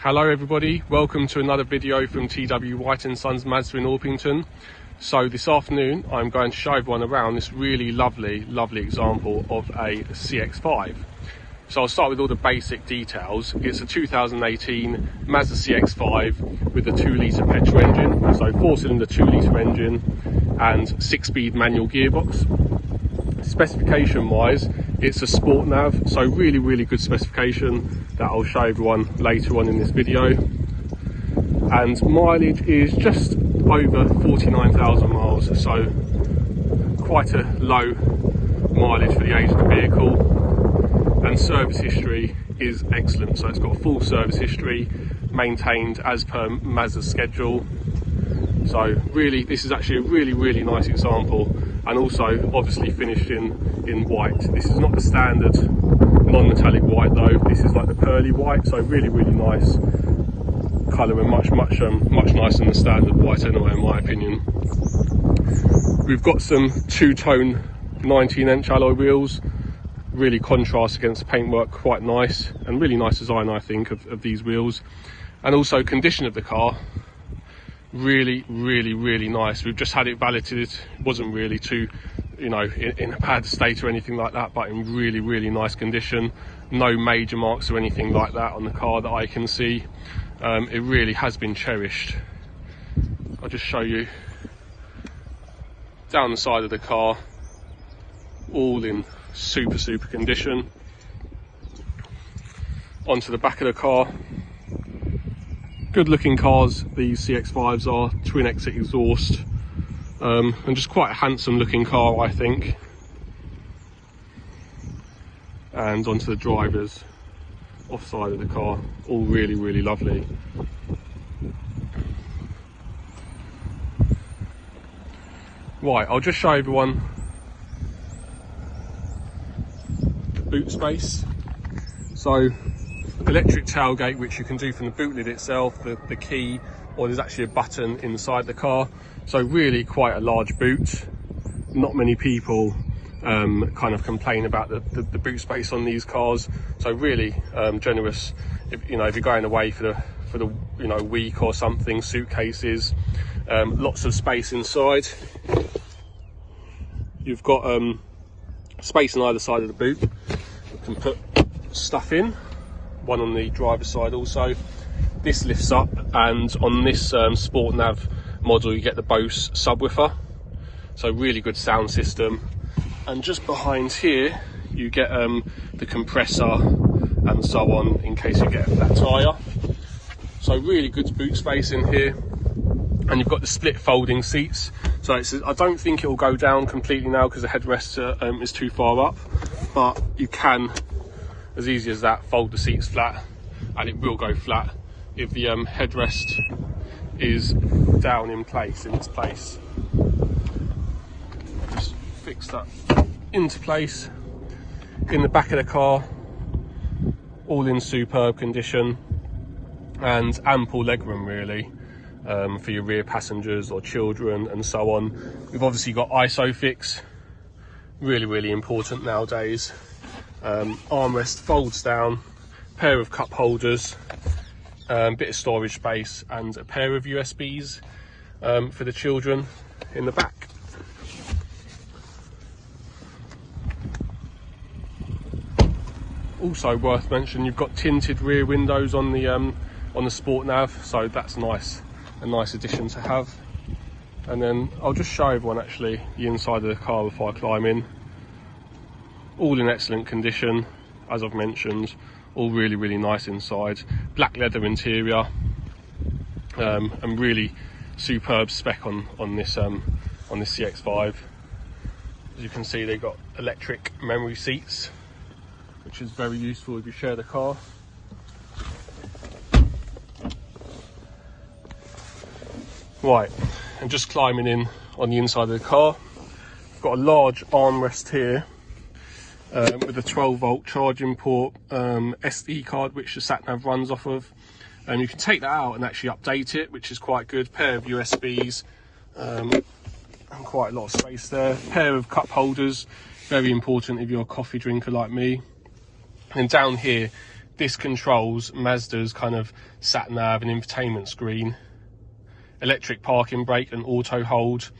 Hello everybody, welcome to another video from TW White & Sons Mazda in Orpington. So this afternoon I'm going to show everyone around this really lovely example of a CX-5. So I'll start with all the basic details. It's a 2018 Mazda CX-5 with a 2-litre petrol engine, so 4-cylinder 2-litre engine and 6-speed manual gearbox. Specification wise, it's a sport nav, so really good specification that I'll show everyone later on in this video. And mileage is just over 49,000 miles, so quite a low mileage for the age of the vehicle. And service history is excellent, so it's got a full service history maintained as per Mazda's schedule. So really, this is actually a really nice example, and also obviously finished in white. This is not the standard non-metallic white though, this is like the pearly white, so really nice colour, and much nicer than the standard white anyway, in my opinion. We've got some two-tone 19-inch alloy wheels, really contrast against the paintwork, quite nice, and really nice design I think of these wheels. And also condition of the car, really nice. We've just had it valeted. It wasn't really too, in a bad state or anything like that, but in really nice condition. No major marks or anything like that on the car that I can see. It really has been cherished. I'll just show you down the side of the car, all in super condition. Onto the back of the car. Good looking cars these CX-5s are, twin exit exhaust, and just quite a handsome looking car I think. And onto the driver's off side of the car, all really lovely. Right, I'll just show everyone the boot space. So electric tailgate, which you can do from the boot lid itself, the key, or there's actually a button inside the car. So really quite a large boot. Not many people kind of complain about the boot space on these cars, so really generous if you're going away for the week or something. Suitcases, lots of space inside. You've got space on either side of the boot. You can put stuff in. One on the driver's side also. This lifts up, and on this Sport Nav model you get the Bose subwoofer, so really good sound system. And just behind here you get the compressor and so on in case you get a flat tyre. So really good boot space in here. And you've got the split folding seats, so I don't think it will go down completely now because the headrest is too far up, but you can, as easy as that, fold the seats flat, and it will go flat if the headrest is down in its place. Just fix that into place. In the back of the car, all in superb condition, and ample legroom really for your rear passengers or children and so on. We've obviously got ISOFIX, really important nowadays. Armrest folds down, pair of cup holders, bit of storage space, and a pair of USBs for the children in the back. Also worth mentioning, you've got tinted rear windows on the Sport Nav, so that's nice, a nice addition to have. And then I'll just show everyone actually the inside of the car before I climb in. All in excellent condition, as I've mentioned, all really nice inside. Black leather interior, and really superb spec on this CX-5. As you can see, they've got electric memory seats, which is very useful if you share the car. Right, and just climbing in on the inside of the car, I've got a large armrest here. With a 12-volt charging port, SD card which the sat nav runs off of, and you can take that out and actually update it, which is quite good. Pair of USBs, and quite a lot of space there. Pair of cup holders, very important if you're a coffee drinker like me. And down here this controls Mazda's kind of sat nav and infotainment screen, electric parking brake and auto hold,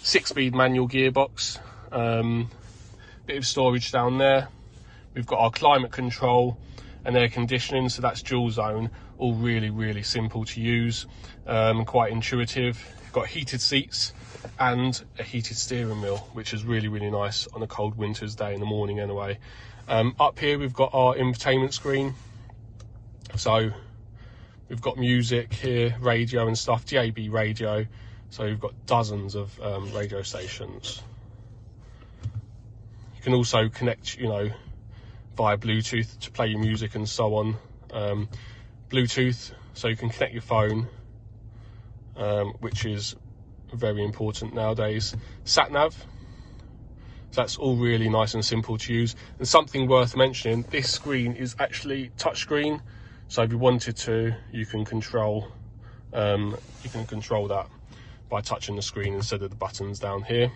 6-speed manual gearbox, bit of storage down there. We've got our climate control and air conditioning, so that's dual zone, all really simple to use, quite intuitive. We've got heated seats and a heated steering wheel, which is really nice on a cold winter's day in the morning anyway. Up here we've got our infotainment screen, so we've got music here, radio and stuff, DAB radio, so we've got dozens of radio stations. You can also connect, you know, via Bluetooth to play your music and so on. Bluetooth, so you can connect your phone, which is very important nowadays. Sat nav, so that's all really nice and simple to use. And something worth mentioning, this screen is actually touchscreen, so if you wanted to, you can control that by touching the screen instead of the buttons down here.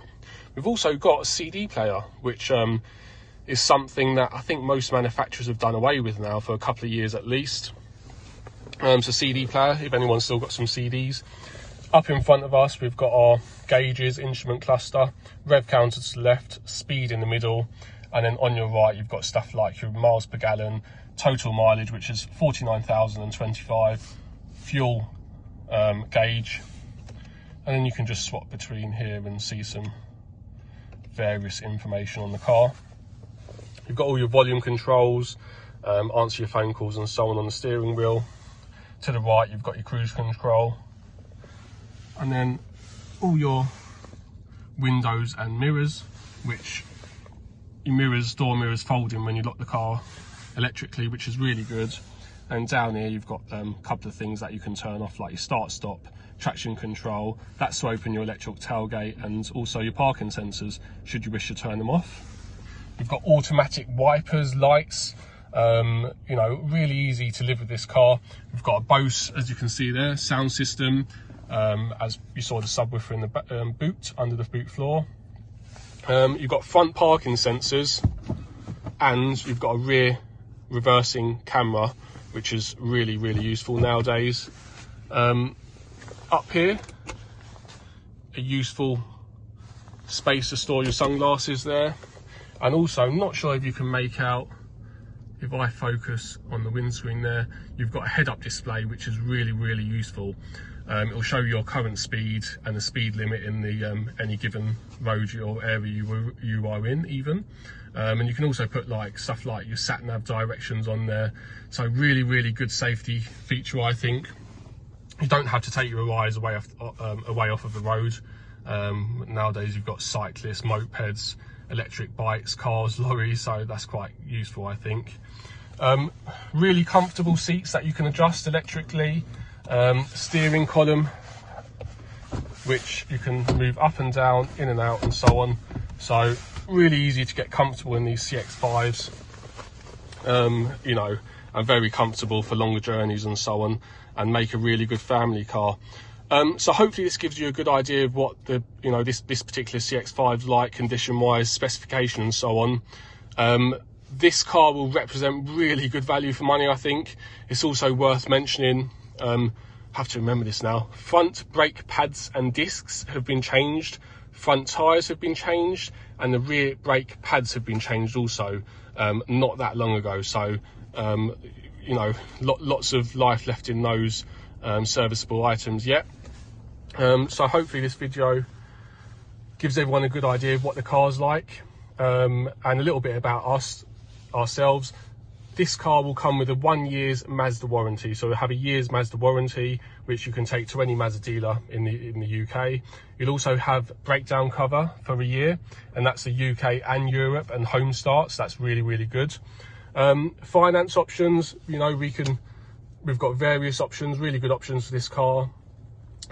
We've also got a CD player, which is something that I think most manufacturers have done away with now for a couple of years at least. So CD player, if anyone's still got some CDs. Up in front of us, we've got our gauges, instrument cluster, rev counter to the left, speed in the middle, and then on your right, you've got stuff like your miles per gallon, total mileage, which is 49,025, fuel gauge, and then you can just swap between here and see some various information on the car. You've got all your volume controls, answer your phone calls and so on the steering wheel. To the right, you've got your cruise control, and then all your windows and mirrors, which your mirrors, door mirrors fold in when you lock the car electrically, which is really good. And down here you've got a couple of things that you can turn off, like your start stop, traction control, that's to open your electric tailgate, and also your parking sensors should you wish to turn them off. You've got automatic wipers, lights, you know, really easy to live with this car. We've got a Bose, as you can see there, sound system, as you saw the subwoofer in the boot, under the boot floor. You've got front parking sensors, and you've got a rear reversing camera, which is really useful nowadays. Up here, a useful space to store your sunglasses there. And also, not sure if you can make out, if I focus on the windscreen there, you've got a head-up display, which is really useful. It'll show your current speed and the speed limit in the any given road or area you are in even. And you can also put like stuff like your sat nav directions on there. So really good safety feature, I think. You don't have to take your eyes away off of the road. Nowadays you've got cyclists, mopeds, electric bikes, cars, lorries, so that's quite useful, I think. Really comfortable seats that you can adjust electrically. Steering column, which you can move up and down, in and out and so on. So really easy to get comfortable in these CX-5s, you know, and very comfortable for longer journeys and so on, and make a really good family car. So hopefully this gives you a good idea of what the, you know, this particular CX-5's like, condition wise, specification and so on. This car will represent really good value for money, I think. It's also worth mentioning, have to remember this now, front brake pads and discs have been changed, front tyres have been changed, and the rear brake pads have been changed also, not that long ago. So you know, lots of life left in those serviceable items yet. So hopefully this video gives everyone a good idea of what the car's like, and a little bit about ourselves. This car will come with a 1 year's Mazda warranty, so we'll have a year's Mazda warranty, which you can take to any Mazda dealer in the UK. You'll also have breakdown cover for a year, and that's the UK and Europe and home starts. That's really good. Finance options, you know, we've got various options, really good options for this car.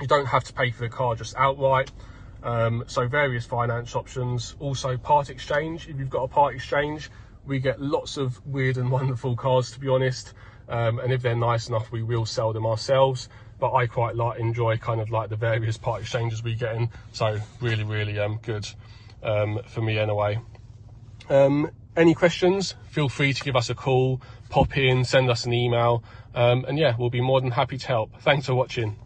You don't have to pay for the car just outright. So various finance options. Also part exchange, if you've got a part exchange, we get lots of weird and wonderful cars, to be honest, and if they're nice enough, we will sell them ourselves. But I quite enjoy kind of like the various part exchanges we get in, so really good for me anyway. Any questions, feel free to give us a call, pop in, send us an email, and yeah, we'll be more than happy to help. Thanks for watching.